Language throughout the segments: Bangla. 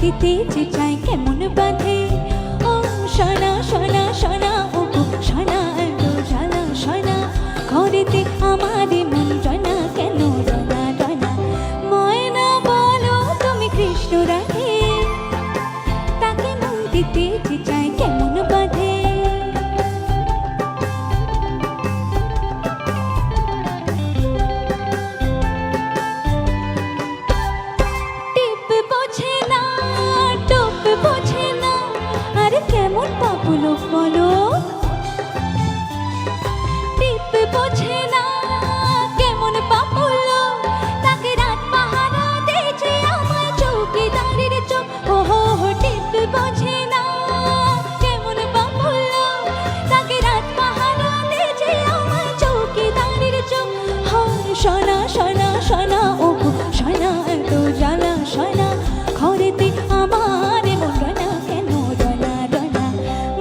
দিতে যে চাই কেমন বাঁধে। ও সোনা সোনা সোনা ও গো সোনা এত জ্বালা সোনা, ঘরেতে আমার মন জানা কেন জানা জানা। ময়না বলো তুমি কৃষ্ণ রাধে, তাকে মন দিতে যে চাই কেমন বাঁধে। টিপ বোঝে না টোপ বোঝে না, আর কেমন পাপুলো বলো। টিপ বোঝে না কেমন পাপুলো, তাকে রাত পাহারা দিয়েছে আমার চৌকিদারের চোখ। ও হো হো টিপ বোঝে না কেমন পাপুলো, তাকে রাত পাহারা দিয়েছে আমার চৌকিদারের চোখ। হয় সোনা সোনা সোনা ও গো সোনা এত জ্বালা সোনা, ঘরেতে আমার মন রানা কেন রানা রানা।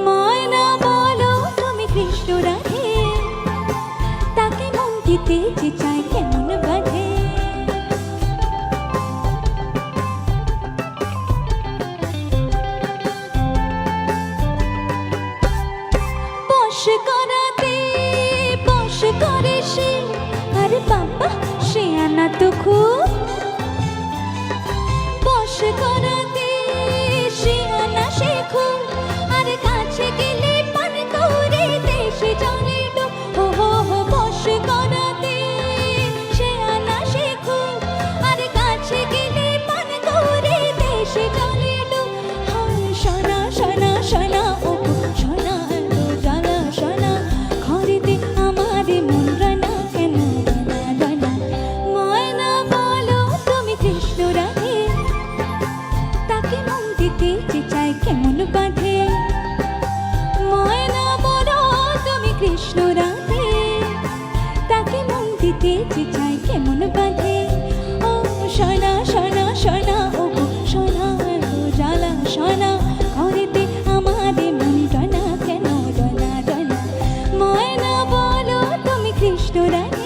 ময়না বলো তুমি কৃষ্ণ রাধে, তাকে মন দিতে যে চাই কেমন বাঁধে। বশ করাতে বশ করে সে, আরে বাবা সে আনা তো খুব। বশ করাতে সে আনা সে খুব, আর কাছে গেলে পান করে দেশে জলে ডুব। হো হো হো বশ করাতে সে আনা সে খুব, আর কাছে গেলে পান করে দেশে জলে ডুব। হয় সোনা সোনা সোনা ও গো সোনা এত জ্বালা সোনা, ঘরেতে আমার মন রানা কেন রানা রানা। ময়না বলো তুমি কৃষ্ণ রাধে, তাকে মন দিতে যে চাই কেমন বাঁধে। ময়না বলো তুমি কৃষ্ণ রাধে, তাকে মন দিতে যে চাই কেমন বাঁধে। ও সোনা সোনা সোনা ও গো সোনা এত জ্বালা সোনা, ঘরেতে আমার মন রানা কেন রানা রানা। ময়না বলো তুমি কৃষ্ণ রাধে,